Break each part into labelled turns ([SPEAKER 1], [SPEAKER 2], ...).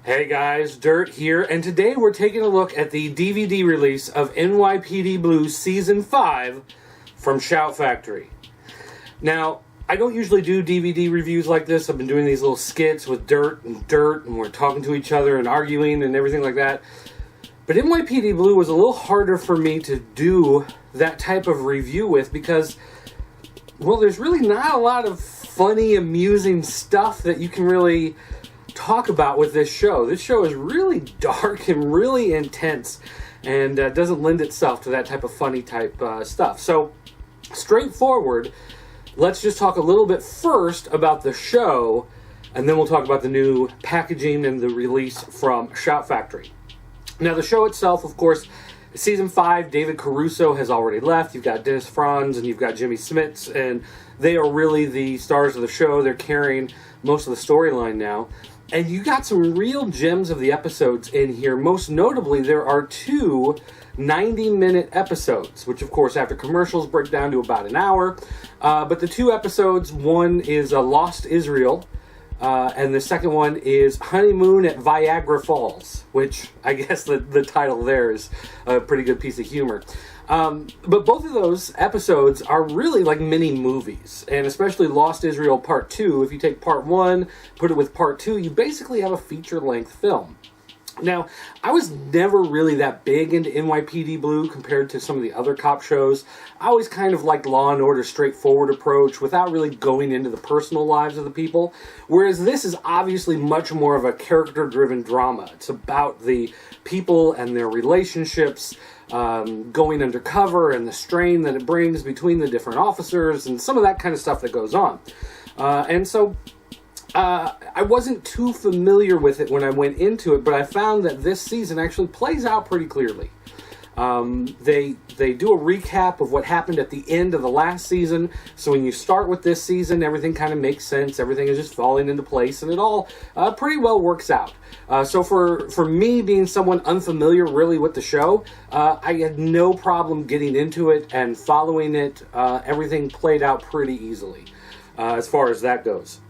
[SPEAKER 1] Hey guys, Dirt here, and today we're taking a look at the DVD release of NYPD Blue Season 5 from Shout Factory. Now, I don't usually do DVD reviews like this. I've been doing these little skits with Dirt, and we're talking to each other and arguing and everything like that. But NYPD Blue was a little harder for me to do that type of review with because, well, there's really not a lot of funny, amusing stuff that you can really talk about with this show. This show is really dark and really intense and doesn't lend itself to that type of funny type stuff. So, straightforward, let's just talk a little bit first about the show, and then we'll talk about the new packaging and the release from Shout Factory. Now, the show itself, of course, Season 5, David Caruso has already left. You've got Dennis Franz and you've got Jimmy Smits, and they are really the stars of the show. They're carrying most of the storyline now. And you got some real gems of the episodes in here. Most notably, there are two 90-minute episodes, which, of course, after commercials break down to about an hour. But the two episodes, one is Lost Israel, and the second one is Honeymoon at Viagra Falls, which I guess the title there is a pretty good piece of humor. But both of those episodes are really like mini movies, and especially Lost Israel Part 2. If you take Part 1, put it with Part 2, you basically have a feature-length film. Now, I was never really that big into NYPD Blue compared to some of the other cop shows. I always kind of liked Law & Order's straightforward approach without really going into the personal lives of the people, whereas this is obviously much more of a character-driven drama. It's about the people and their relationships, going undercover and the strain that it brings between the different officers and some of that kind of stuff that goes on. I wasn't too familiar with it when I went into it, but I found that this season actually plays out pretty clearly. They do a recap of what happened at the end of the last season, so when you start with this season, everything kind of makes sense, everything is just falling into place, and it all pretty well works out. So for me, being someone unfamiliar really with the show, I had no problem getting into it and following it. Everything played out pretty easily as far as that goes.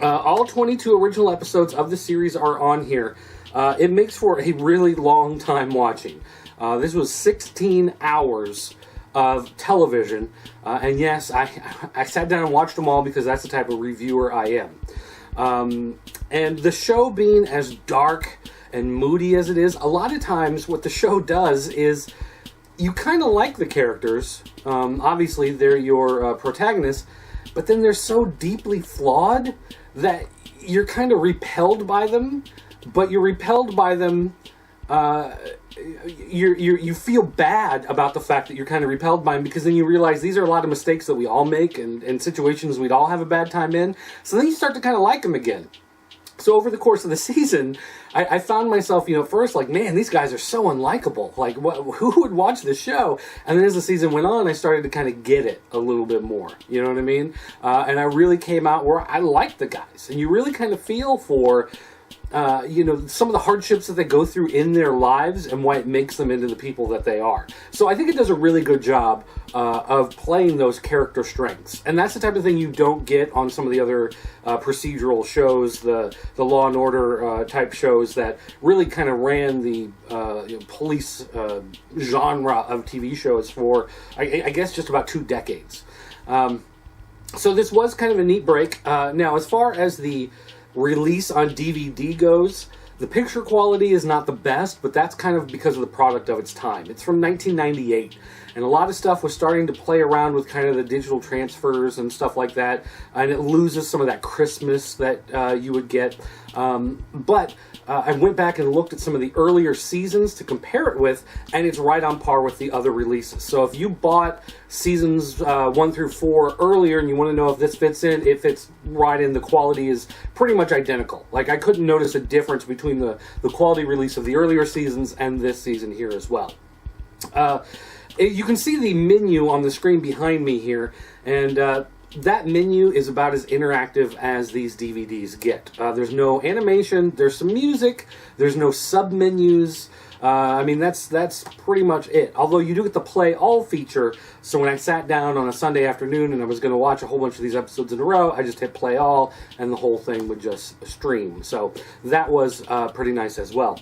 [SPEAKER 1] All 22 original episodes of the series are on here. It makes for a really long time watching. This was 16 hours of television, and yes, I sat down and watched them all because that's the type of reviewer I am. And the show being as dark and moody as it is, a lot of times what the show does is you kind of like the characters. Obviously, they're your protagonists, but then they're so deeply flawed that you're kind of repelled by them, but you're repelled by them, you feel bad about the fact that you're kind of repelled by them, because then you realize these are a lot of mistakes that we all make and situations we'd all have a bad time in, so then you start to kind of like them again. So over the course of the season, I found myself, at first like, man, these guys are so unlikable. Like, who would watch this show? And then as the season went on, I started to kind of get it a little bit more. You know what I mean? And I really came out where I liked the guys. And you really kind of feel for some of the hardships that they go through in their lives and why it makes them into the people that they are. So I think it does a really good job of playing those character strengths. And that's the type of thing you don't get on some of the other procedural shows, the Law & Order type shows that really kind of ran the police genre of TV shows for, I guess, just about 2 decades. So this was kind of a neat break. Now, as far as the release on DVD goes, the picture quality is not the best, but that's kind of because of the product of its time. It's from 1998, and a lot of stuff was starting to play around with kind of the digital transfers and stuff like that, and it loses some of that crispness that you would get. But I went back and looked at some of the earlier seasons to compare it with, and it's right on par with the other releases. So if you bought seasons 1 through 4 earlier and you want to know if this fits in, it fits right in. The quality is pretty much identical. Like, I couldn't notice a difference between the quality release of the earlier seasons and this season here as well. You can see the menu on the screen behind me here, and that menu is about as interactive as these DVDs get. There's no animation, there's some music, there's no sub-menus, I mean, that's pretty much it. Although you do get the play all feature, so when I sat down on a Sunday afternoon and I was going to watch a whole bunch of these episodes in a row, I just hit play all, and the whole thing would just stream. So that was pretty nice as well.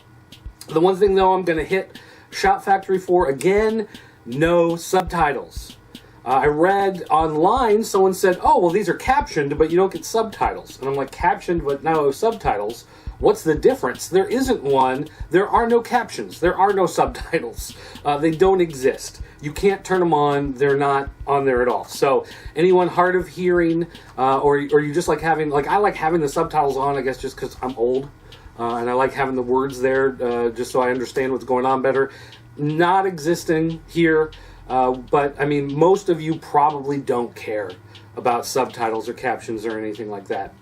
[SPEAKER 1] The one thing, though, I'm going to hit Shout Factory for, again, no subtitles. I read online, someone said, oh, well, these are captioned, but you don't get subtitles. And I'm like, captioned, but no subtitles? What's the difference? There isn't one. There are no captions. There are no subtitles. They don't exist. You can't turn them on. They're not on there at all. So anyone hard of hearing, or you just like having, like I like having the subtitles on, I guess just because I'm old. And I like having the words there just so I understand what's going on better. Not existing here. But, I mean, most of you probably don't care about subtitles or captions or anything like that.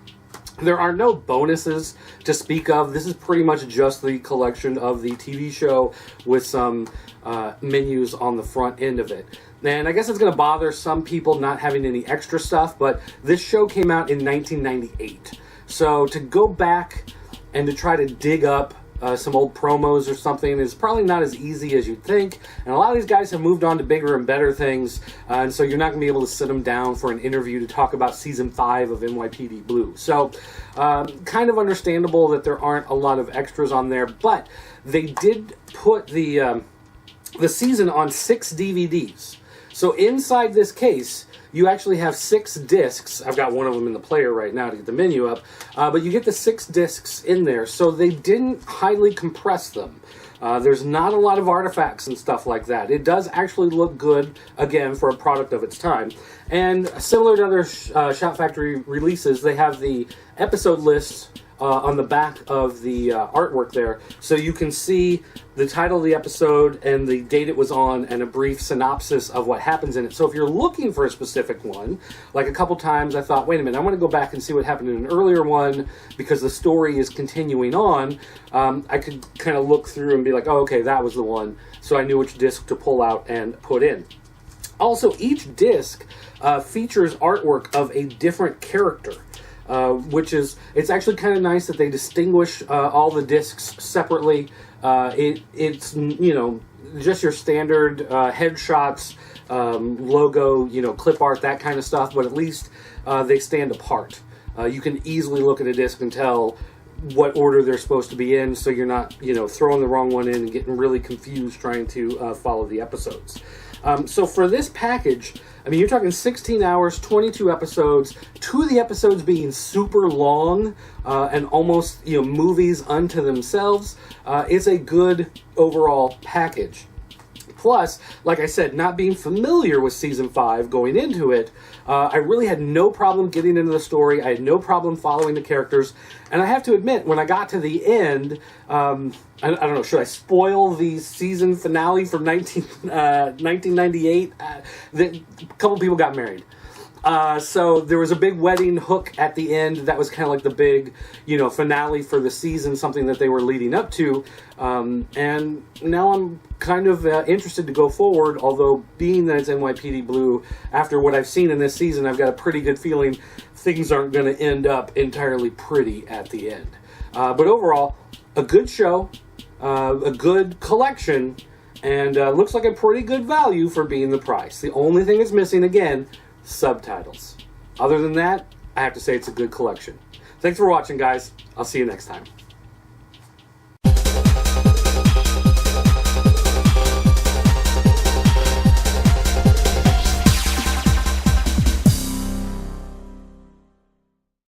[SPEAKER 1] There are no bonuses to speak of. This is pretty much just the collection of the TV show with some menus on the front end of it. And I guess it's going to bother some people not having any extra stuff, but this show came out in 1998. So to go back and to try to dig up some old promos or something is probably not as easy as you'd think. And a lot of these guys have moved on to bigger and better things, and so you're not going to be able to sit them down for an interview to talk about Season 5 of NYPD Blue. So kind of understandable that there aren't a lot of extras on there, but they did put the season on 6 DVDs. So inside this case, you actually have 6 discs. I've got one of them in the player right now to get the menu up. But you get the 6 discs in there. So they didn't highly compress them. There's not a lot of artifacts and stuff like that. It does actually look good, again, for a product of its time. And similar to other Shout Factory releases, they have the episode lists on the back of the artwork there, so you can see the title of the episode and the date it was on and a brief synopsis of what happens in it. So if you're looking for a specific one, like a couple times I thought, wait a minute, I want to go back and see what happened in an earlier one because the story is continuing on, I could kind of look through and be like, oh, okay, that was the one, so I knew which disc to pull out and put in. Also, each disc features artwork of a different character. Which is, it's actually kind of nice that they distinguish all the discs separately. It's, you know, just your standard headshots, logo, you know, clip art, that kind of stuff, but at least they stand apart. You can easily look at a disc and tell what order they're supposed to be in, so you're not, you know, throwing the wrong one in and getting really confused trying to follow the episodes. So for this package, I mean, you're talking 16 hours, 22 episodes, 2 of the episodes being super long and almost, you know, movies unto themselves. It's a good overall package. Plus, like I said, not being familiar with Season 5 going into it, I really had no problem getting into the story. I had no problem following the characters. And I have to admit, when I got to the end, I don't know, should I spoil the season finale from 1998? A couple people got married. So there was a big wedding hook at the end. That was kind of like the big, you know, finale for the season, something that they were leading up to. And now I'm kind of interested to go forward, although being that it's NYPD Blue, after what I've seen in this season, I've got a pretty good feeling things aren't going to end up entirely pretty at the end. But overall, a good show, a good collection, and looks like a pretty good value for being the price. The only thing it's missing, again, subtitles. Other than that, I have to say it's a good collection. Thanks for watching, guys. I'll see you next time.